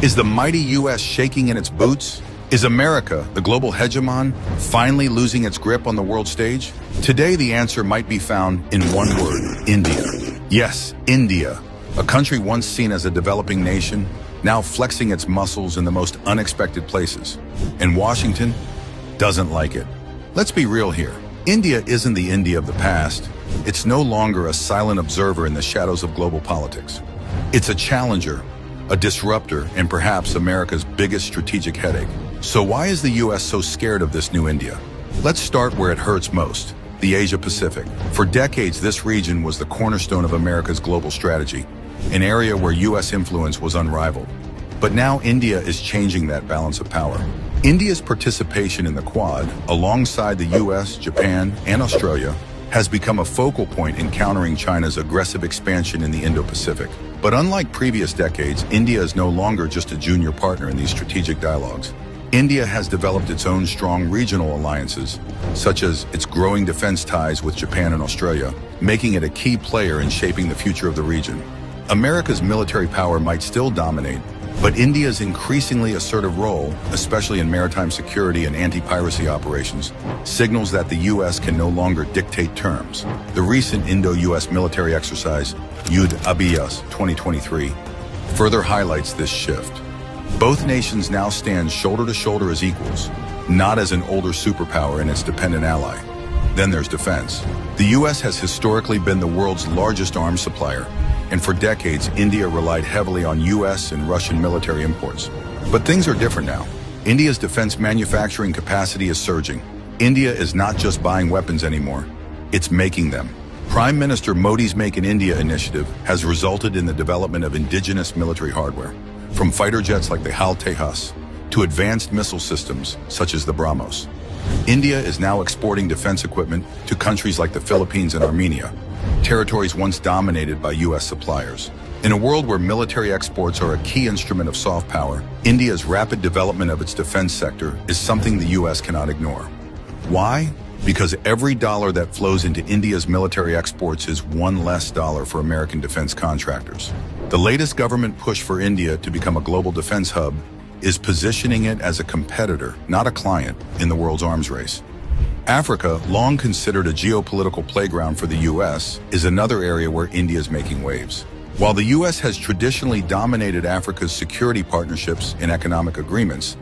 Is the mighty U.S. shaking in its boots? Is America, the global hegemon, finally losing its grip on the world stage? Today, the answer might be found in one word: India. Yes, India, a country once seen as a developing nation, now flexing its muscles in the most unexpected places. And Washington doesn't like it. Let's be real here. India isn't the India of the past. It's no longer a silent observer in the shadows of global politics. It's a challenger, a disruptor, and perhaps America's biggest strategic headache. So why is the U.S. so scared of this new India? Let's start where it hurts most, the Asia-Pacific. For decades, this region was the cornerstone of America's global strategy, an area where U.S. influence was unrivaled. But now India is changing that balance of power. India's participation in the Quad, alongside the U.S., Japan, and Australia, has become a focal point in countering China's aggressive expansion in the Indo-Pacific. But unlike previous decades, India is no longer just a junior partner in these strategic dialogues. India has developed its own strong regional alliances, such as its growing defense ties with Japan and Australia, making it a key player in shaping the future of the region. America's military power might still dominate, but India's increasingly assertive role, especially in maritime security and anti-piracy operations, signals that the U.S. can no longer dictate terms. The recent Indo-U.S. military exercise, Yudh Abhyas 2023, further highlights this shift. Both nations now stand shoulder to shoulder as equals, not as an older superpower and its dependent ally. Then there's defense. The U.S. has historically been the world's largest arms supplier, and for decades, India relied heavily on U.S. and Russian military imports. But things are different now. India's defense manufacturing capacity is surging. India is not just buying weapons anymore, it's making them. Prime Minister Modi's Make in India initiative has resulted in the development of indigenous military hardware, from fighter jets like the HAL Tejas to advanced missile systems such as the BrahMos. India is now exporting defense equipment to countries like the Philippines and Armenia, territories once dominated by U.S. suppliers. In a world where military exports are a key instrument of soft power, India's rapid development of its defense sector is something the U.S. cannot ignore. Why? Because every dollar that flows into India's military exports is one less dollar for American defense contractors. The latest government push for India to become a global defense hub is positioning it as a competitor, not a client, in the world's arms race. Africa, long considered a geopolitical playground for the U.S., is another area where India is making waves. While the U.S. has traditionally dominated Africa's security partnerships and economic agreements,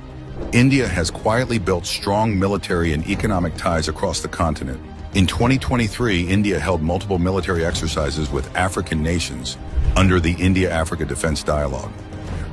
India has quietly built strong military and economic ties across the continent. In 2023, India held multiple military exercises with African nations under the India-Africa Defense Dialogue.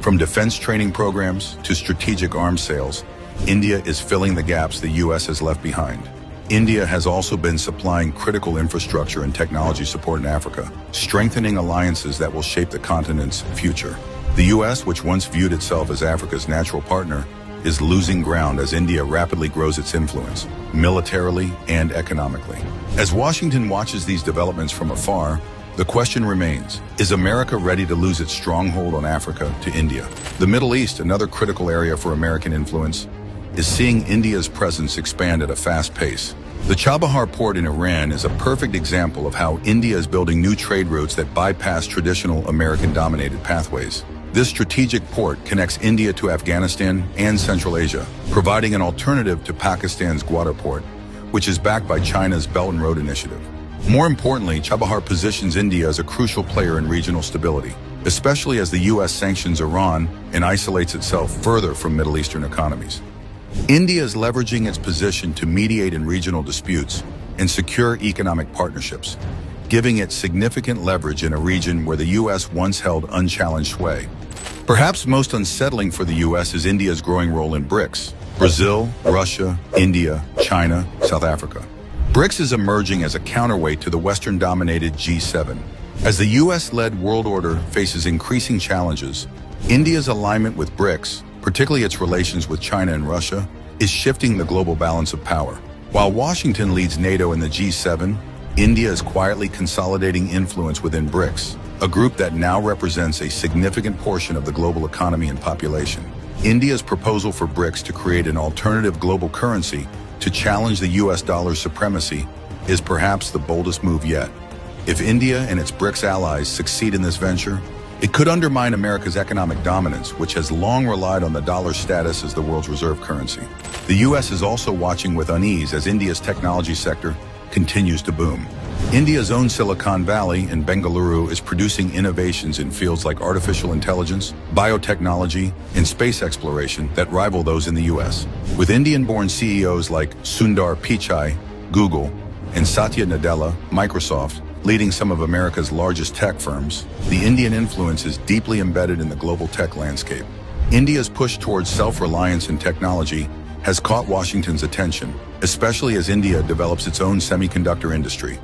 From defense training programs to strategic arms sales, India is filling the gaps the U.S. has left behind. India has also been supplying critical infrastructure and technology support in Africa, strengthening alliances that will shape the continent's future. The U.S., which once viewed itself as Africa's natural partner, is losing ground as India rapidly grows its influence, militarily and economically. As Washington watches these developments from afar, the question remains, is America ready to lose its stronghold on Africa to India? The Middle East, another critical area for American influence, is seeing India's presence expand at a fast pace. The Chabahar port in Iran is a perfect example of how India is building new trade routes that bypass traditional American-dominated pathways. This strategic port connects India to Afghanistan and Central Asia, providing an alternative to Pakistan's Gwadar port, which is backed by China's Belt and Road Initiative. More importantly, Chabahar positions India as a crucial player in regional stability, especially as the U.S. sanctions Iran and isolates itself further from Middle Eastern economies. India is leveraging its position to mediate in regional disputes and secure economic partnerships, giving it significant leverage in a region where the U.S. once held unchallenged sway. Perhaps most unsettling for the U.S. is India's growing role in BRICS: Brazil, Russia, India, China, South Africa. BRICS is emerging as a counterweight to the Western-dominated G7. As the U.S.-led world order faces increasing challenges, India's alignment with BRICS, particularly its relations with China and Russia, is shifting the global balance of power. While Washington leads NATO and the G7, India is quietly consolidating influence within BRICS, a group that now represents a significant portion of the global economy and population. India's proposal for BRICS to create an alternative global currency to challenge the US dollar's supremacy is perhaps the boldest move yet. If India and its BRICS allies succeed in this venture, It could undermine America's economic dominance, which has long relied on the dollar's status as the world's reserve currency. The U.S. is also watching with unease as India's technology sector continues to boom. India's own Silicon Valley in Bengaluru is producing innovations in fields like artificial intelligence, biotechnology, and space exploration that rival those in the U.S. With Indian-born CEOs like Sundar Pichai, Google, and Satya Nadella, Microsoft, leading some of America's largest tech firms, the Indian influence is deeply embedded in the global tech landscape. India's push towards self-reliance in technology has caught Washington's attention, especially as India develops its own semiconductor industry,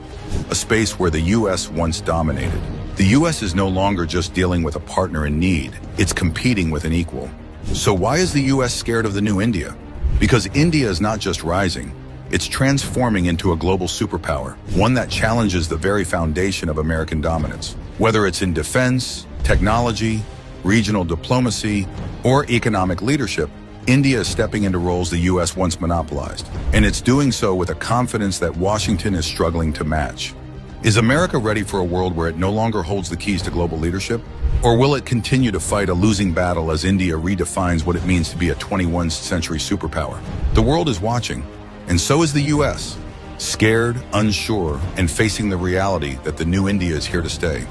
a space where the U.S. once dominated. The U.S. is no longer just dealing with a partner in need, it's competing with an equal. So why is the U.S. scared of the new India? Because India is not just rising, it's transforming into a global superpower, one that challenges the very foundation of American dominance. Whether it's in defense, technology, regional diplomacy, or economic leadership, India is stepping into roles the U.S. once monopolized, and it's doing so with a confidence that Washington is struggling to match. Is America ready for a world where it no longer holds the keys to global leadership? Or will it continue to fight a losing battle as India redefines what it means to be a 21st century superpower? The world is watching, and so is the U.S., scared, unsure, and facing the reality that the new India is here to stay.